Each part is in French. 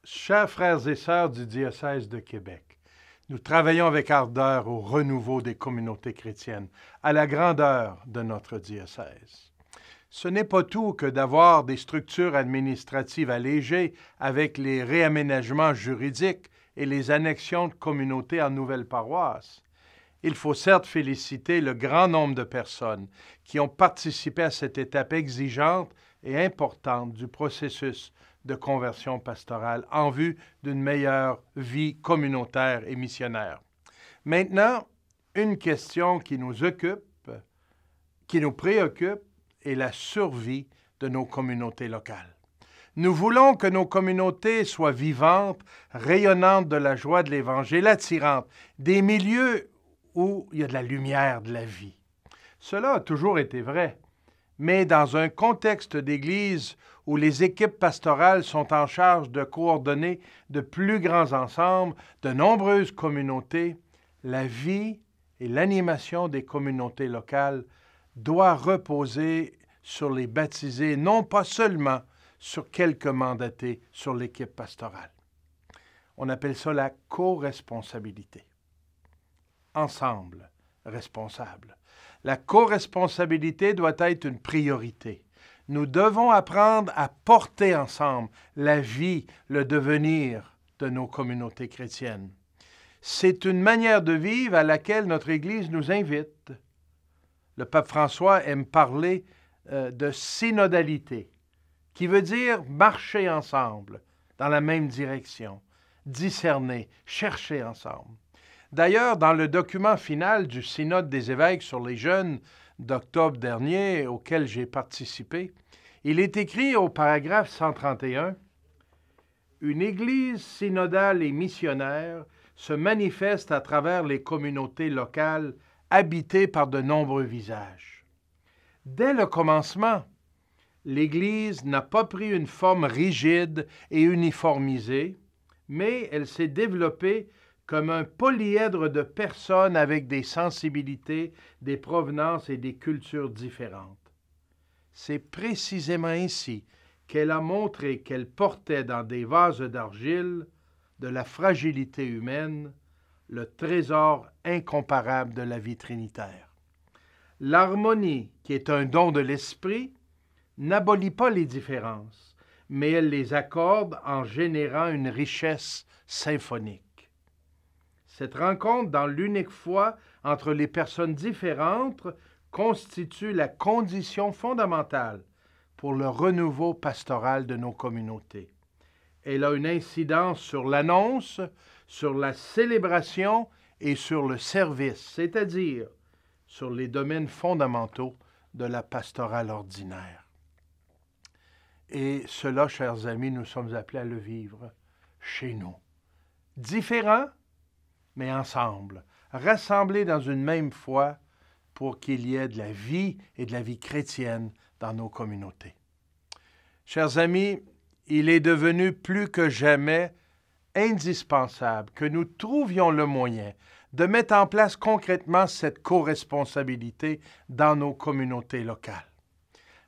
Chers frères et sœurs du diocèse de Québec, nous travaillons avec ardeur au renouveau des communautés chrétiennes, à la grandeur de notre diocèse. Ce n'est pas tout que d'avoir des structures administratives allégées avec les réaménagements juridiques et les annexions de communautés en nouvelles paroisses. Il faut certes féliciter le grand nombre de personnes qui ont participé à cette étape exigeante et importante du processus de conversion pastorale en vue d'une meilleure vie communautaire et missionnaire. Maintenant, une question qui nous occupe, qui nous préoccupe, est la survie de nos communautés locales. Nous voulons que nos communautés soient vivantes, rayonnantes de la joie de l'Évangile, attirantes, des milieux où il y a de la lumière, de la vie. Cela a toujours été vrai, mais dans un contexte d'Église où les équipes pastorales sont en charge de coordonner de plus grands ensembles, de nombreuses communautés, la vie et l'animation des communautés locales doit reposer sur les baptisés, non pas seulement sur quelques mandatés sur l'équipe pastorale. On appelle ça la co-responsabilité. Ensemble, responsables. La co-responsabilité doit être une priorité. Nous devons apprendre à porter ensemble la vie, le devenir de nos communautés chrétiennes. C'est une manière de vivre à laquelle notre Église nous invite. Le pape François aime parler de synodalité, qui veut dire marcher ensemble dans la même direction, discerner, chercher ensemble. D'ailleurs, dans le document final du Synode des évêques sur les jeunes d'octobre dernier, auquel j'ai participé, il est écrit au paragraphe 131 « Une Église synodale et missionnaire se manifeste à travers les communautés locales habitées par de nombreux visages. » Dès le commencement, l'Église n'a pas pris une forme rigide et uniformisée, mais elle s'est développée comme un polyèdre de personnes avec des sensibilités, des provenances et des cultures différentes. C'est précisément ainsi qu'elle a montré qu'elle portait dans des vases d'argile de la fragilité humaine, le trésor incomparable de la vie trinitaire. L'harmonie, qui est un don de l'esprit, n'abolit pas les différences, mais elle les accorde en générant une richesse symphonique. Cette rencontre dans l'unique foi entre les personnes différentes constitue la condition fondamentale pour le renouveau pastoral de nos communautés. Elle a une incidence sur l'annonce, sur la célébration et sur le service, c'est-à-dire sur les domaines fondamentaux de la pastorale ordinaire. Et cela, chers amis, nous sommes appelés à le vivre chez nous. Différents, mais ensemble, rassemblés dans une même foi pour qu'il y ait de la vie et de la vie chrétienne dans nos communautés. Chers amis, il est devenu plus que jamais indispensable que nous trouvions le moyen de mettre en place concrètement cette co-responsabilité dans nos communautés locales.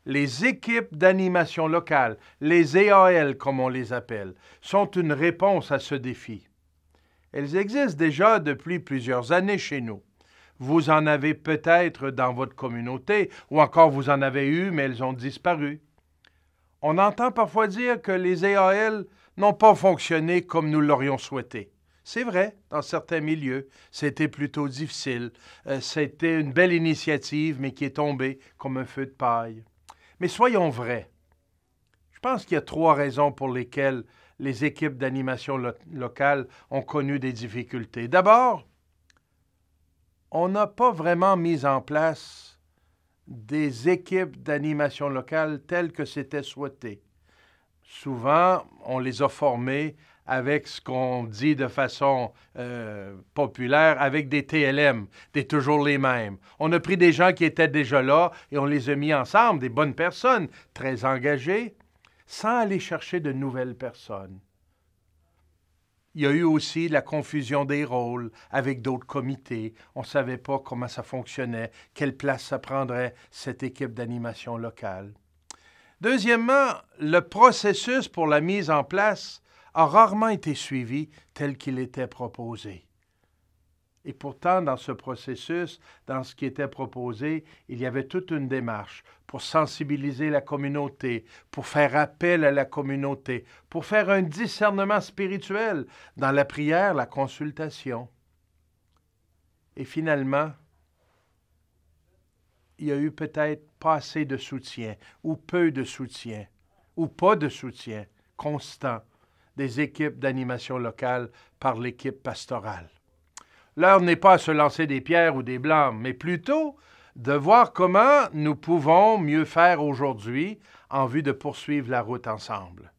Les équipes d'animation locale, les EAL comme on les appelle, sont une réponse à ce défi. Elles existent déjà depuis plusieurs années chez nous. Vous en avez peut-être dans votre communauté, ou encore vous en avez eu, mais elles ont disparu. On entend parfois dire que les EAL n'ont pas fonctionné comme nous l'aurions souhaité. C'est vrai, dans certains milieux, c'était plutôt difficile. C'était une belle initiative, mais qui est tombée comme un feu de paille. Mais soyons vrais. Je pense qu'il y a 3 raisons pour lesquelles les équipes d'animation locale ont connu des difficultés. D'abord, on n'a pas vraiment mis en place des équipes d'animation locale telles que c'était souhaité. Souvent, on les a formées avec ce qu'on dit de façon populaire, avec des TLM, des toujours les mêmes. On a pris des gens qui étaient déjà là et on les a mis ensemble, des bonnes personnes, très engagées, sans aller chercher de nouvelles personnes. Il y a eu aussi la confusion des rôles avec d'autres comités. On ne savait pas comment ça fonctionnait, quelle place ça prendrait, cette équipe d'animation locale. Deuxièmement, le processus pour la mise en place a rarement été suivi tel qu'il était proposé. Et pourtant, dans ce processus, dans ce qui était proposé, il y avait toute une démarche pour sensibiliser la communauté, pour faire appel à la communauté, pour faire un discernement spirituel dans la prière, la consultation. Et finalement, il y a eu peut-être pas assez de soutien, ou peu de soutien, ou pas de soutien constant des équipes d'animation locale par l'équipe pastorale. L'heure n'est pas à se lancer des pierres ou des blâmes, mais plutôt de voir comment nous pouvons mieux faire aujourd'hui en vue de poursuivre la route ensemble.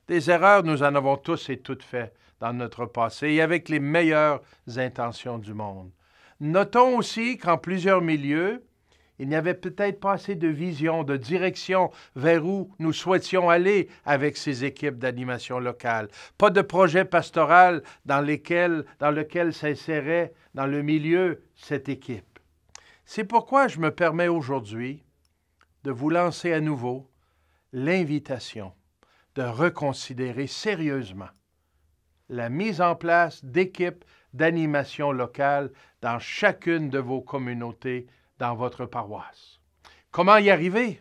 Des erreurs, nous en avons tous et toutes fait dans notre passé et avec les meilleures intentions du monde. Notons aussi qu'en plusieurs milieux, il n'y avait peut-être pas assez de vision, de direction vers où nous souhaitions aller avec ces équipes d'animation locale. Pas de projet pastoral dans lequel s'insérait dans le milieu cette équipe. C'est pourquoi je me permets aujourd'hui de vous lancer à nouveau l'invitation de reconsidérer sérieusement la mise en place d'équipes d'animation locale dans chacune de vos communautés dans votre paroisse. Comment y arriver?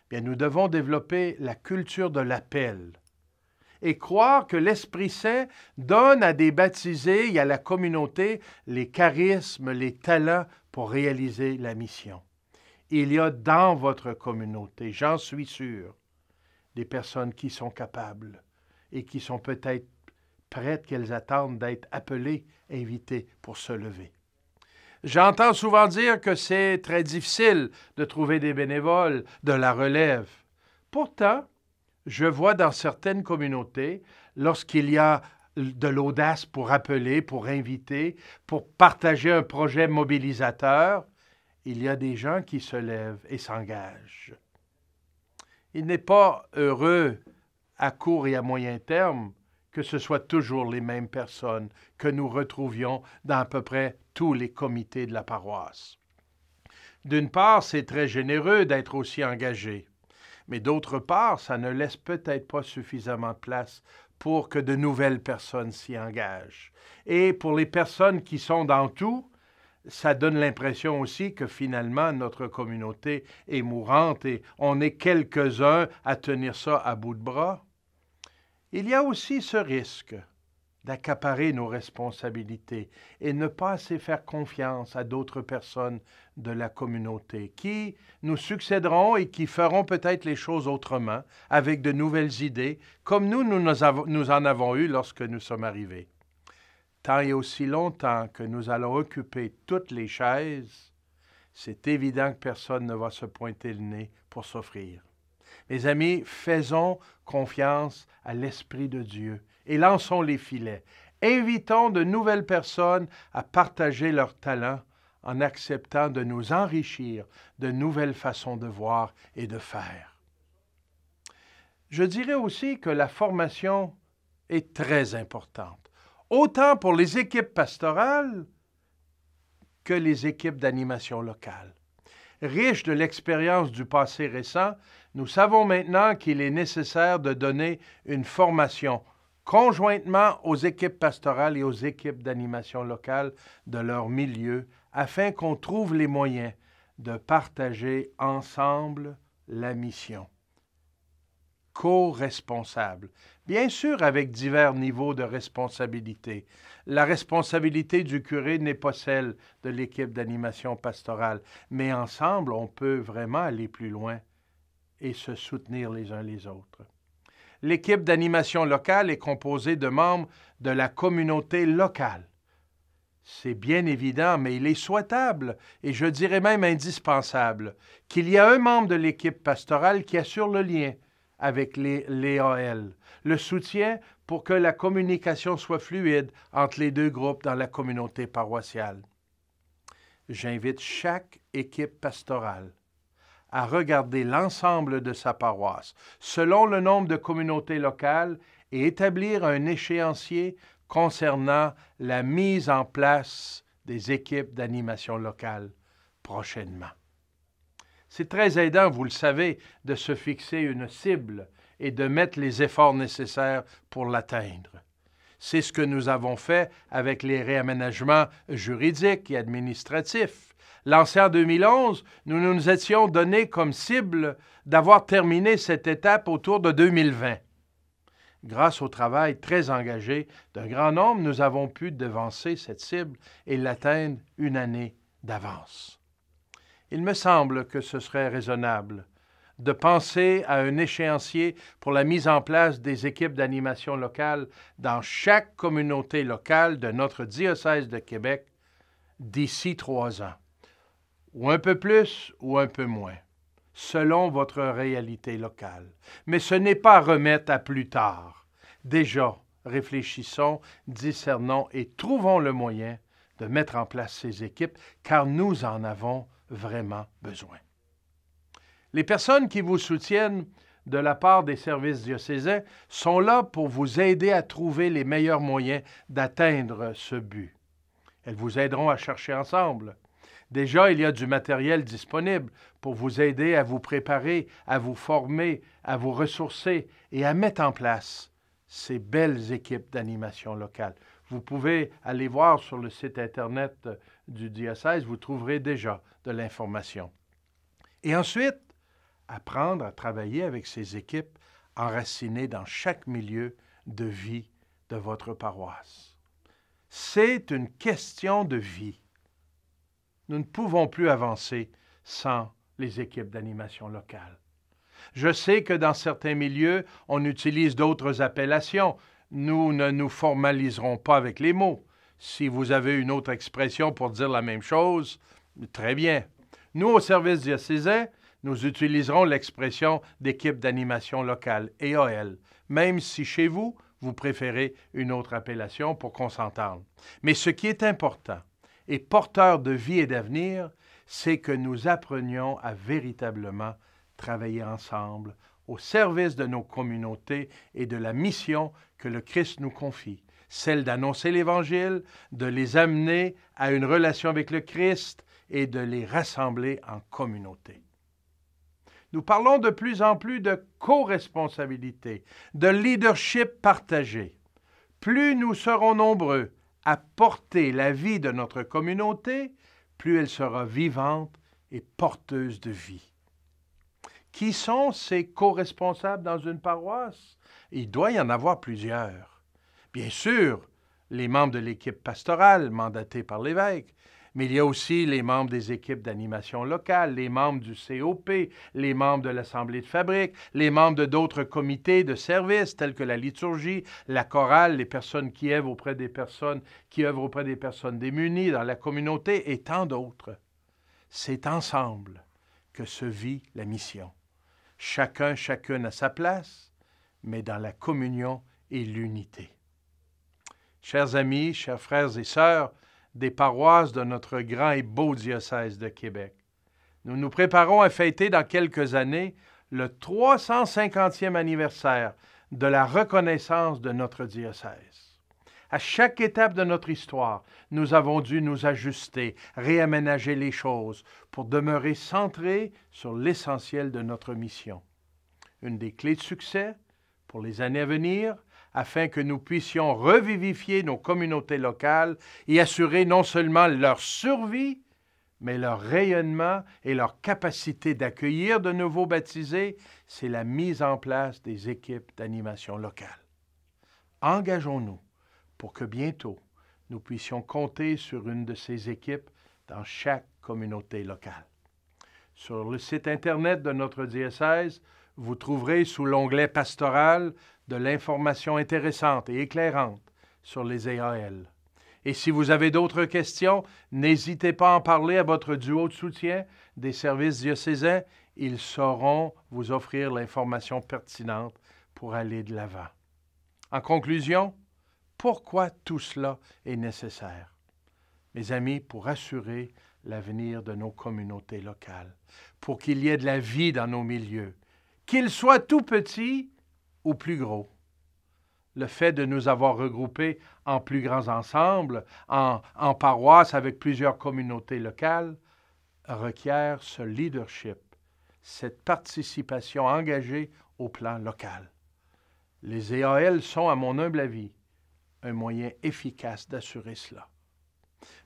Bien, nous devons développer la culture de l'appel et croire que l'Esprit Saint donne à des baptisés et à la communauté les charismes, les talents pour réaliser la mission. Il y a dans votre communauté, j'en suis sûr, des personnes qui sont capables et qui sont peut-être prêtes, qu'elles attendent d'être appelées, invitées pour se lever. J'entends souvent dire que c'est très difficile de trouver des bénévoles, de la relève. Pourtant, je vois dans certaines communautés, lorsqu'il y a de l'audace pour appeler, pour inviter, pour partager un projet mobilisateur, il y a des gens qui se lèvent et s'engagent. Il n'est pas heureux à court et à moyen terme que ce soit toujours les mêmes personnes que nous retrouvions dans à peu près tous les comités de la paroisse. D'une part, c'est très généreux d'être aussi engagé, mais d'autre part, ça ne laisse peut-être pas suffisamment de place pour que de nouvelles personnes s'y engagent. Et pour les personnes qui sont dans tout, ça donne l'impression aussi que finalement notre communauté est mourante et on est quelques-uns à tenir ça à bout de bras. Il y a aussi ce risque d'accaparer nos responsabilités et ne pas assez faire confiance à d'autres personnes de la communauté qui nous succéderont et qui feront peut-être les choses autrement, avec de nouvelles idées, comme nous en avons eu lorsque nous sommes arrivés. Tant et aussi longtemps que nous allons occuper toutes les chaises, c'est évident que personne ne va se pointer le nez pour s'offrir. Mes amis, faisons confiance à l'Esprit de Dieu et lançons les filets. Invitons de nouvelles personnes à partager leurs talents en acceptant de nous enrichir de nouvelles façons de voir et de faire. Je dirais aussi que la formation est très importante, autant pour les équipes pastorales que les équipes d'animation locale. Riches de l'expérience du passé récent, nous savons maintenant qu'il est nécessaire de donner une formation conjointement aux équipes pastorales et aux équipes d'animation locale de leur milieu afin qu'on trouve les moyens de partager ensemble la mission. Co-responsables, bien sûr avec divers niveaux de responsabilité. La responsabilité du curé n'est pas celle de l'équipe d'animation pastorale, mais ensemble, on peut vraiment aller plus loin et se soutenir les uns les autres. L'équipe d'animation locale est composée de membres de la communauté locale. C'est bien évident, mais il est souhaitable, et je dirais même indispensable, qu'il y ait un membre de l'équipe pastorale qui assure le lien avec les AL, le soutien pour que la communication soit fluide entre les deux groupes dans la communauté paroissiale. J'invite chaque équipe pastorale à regarder l'ensemble de sa paroisse selon le nombre de communautés locales et établir un échéancier concernant la mise en place des équipes d'animation locale prochainement. C'est très aidant, vous le savez, de se fixer une cible et de mettre les efforts nécessaires pour l'atteindre. C'est ce que nous avons fait avec les réaménagements juridiques et administratifs. Lancés en 2011, nous nous étions donné comme cible d'avoir terminé cette étape autour de 2020. Grâce au travail très engagé d'un grand nombre, nous avons pu devancer cette cible et l'atteindre une année d'avance. Il me semble que ce serait raisonnable de penser à un échéancier pour la mise en place des équipes d'animation locale dans chaque communauté locale de notre diocèse de Québec d'ici 3 ans, ou un peu plus ou un peu moins, selon votre réalité locale. Mais ce n'est pas à remettre à plus tard. Déjà, réfléchissons, discernons et trouvons le moyen de mettre en place ces équipes, car nous en avons vraiment besoin. Les personnes qui vous soutiennent de la part des services diocésains sont là pour vous aider à trouver les meilleurs moyens d'atteindre ce but. Elles vous aideront à chercher ensemble. Déjà, il y a du matériel disponible pour vous aider à vous préparer, à vous former, à vous ressourcer et à mettre en place ces belles équipes d'animation locale. Vous pouvez aller voir sur le site Internet du diocèse, vous trouverez déjà de l'information. Et ensuite, apprendre à travailler avec ces équipes enracinées dans chaque milieu de vie de votre paroisse. C'est une question de vie. Nous ne pouvons plus avancer sans les équipes d'animation locale. Je sais que dans certains milieux, on utilise d'autres appellations. Nous ne nous formaliserons pas avec les mots. Si vous avez une autre expression pour dire la même chose, très bien. Nous, au service diocésain, nous utiliserons l'expression d'équipe d'animation locale, EAL, même si chez vous, vous préférez une autre appellation pour qu'on s'entende. Mais ce qui est important et porteur de vie et d'avenir, c'est que nous apprenions à véritablement travailler ensemble au service de nos communautés et de la mission que le Christ nous confie, celle d'annoncer l'Évangile, de les amener à une relation avec le Christ et de les rassembler en communauté. Nous parlons de plus en plus de co-responsabilité, de leadership partagé. Plus nous serons nombreux à porter la vie de notre communauté, plus elle sera vivante et porteuse de vie. Qui sont ces co-responsables dans une paroisse? Il doit y en avoir plusieurs. Bien sûr, les membres de l'équipe pastorale mandatée par l'évêque, mais il y a aussi les membres des équipes d'animation locale, les membres du COP, les membres de l'Assemblée de fabrique, les membres d'autres comités de service tels que la liturgie, la chorale, les personnes qui œuvrent auprès des personnes démunies dans la communauté et tant d'autres. C'est ensemble que se vit la mission. Chacune à sa place, mais dans la communion et l'unité. Chers amis, chers frères et sœurs, des paroisses de notre grand et beau diocèse de Québec. Nous nous préparons à fêter dans quelques années le 350e anniversaire de la reconnaissance de notre diocèse. À chaque étape de notre histoire, nous avons dû nous ajuster, réaménager les choses pour demeurer centrés sur l'essentiel de notre mission. Une des clés de succès pour les années à venir, afin que nous puissions revivifier nos communautés locales et assurer non seulement leur survie, mais leur rayonnement et leur capacité d'accueillir de nouveaux baptisés, c'est la mise en place des équipes d'animation locale. Engageons-nous pour que bientôt, nous puissions compter sur une de ces équipes dans chaque communauté locale. Sur le site Internet de notre diocèse, vous trouverez sous l'onglet « Pastoral » de l'information intéressante et éclairante sur les EAL. Et si vous avez d'autres questions, n'hésitez pas à en parler à votre duo de soutien des services diocésains. Ils sauront vous offrir l'information pertinente pour aller de l'avant. En conclusion, pourquoi tout cela est nécessaire? Mes amis, pour assurer l'avenir de nos communautés locales, pour qu'il y ait de la vie dans nos milieux, qu'ils soient tout petits ou plus gros. Le fait de nous avoir regroupés en plus grands ensembles, en paroisses avec plusieurs communautés locales, requiert ce leadership, cette participation engagée au plan local. Les EAL sont, à mon humble avis, un moyen efficace d'assurer cela.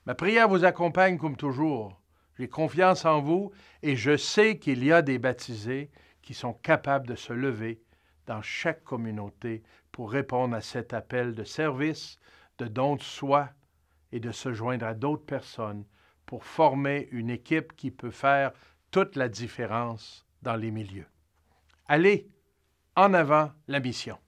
Ma prière vous accompagne comme toujours. J'ai confiance en vous et je sais qu'il y a des baptisés qui sont capables de se lever dans chaque communauté pour répondre à cet appel de service, de don de soi et de se joindre à d'autres personnes pour former une équipe qui peut faire toute la différence dans les milieux. Allez, en avant la mission.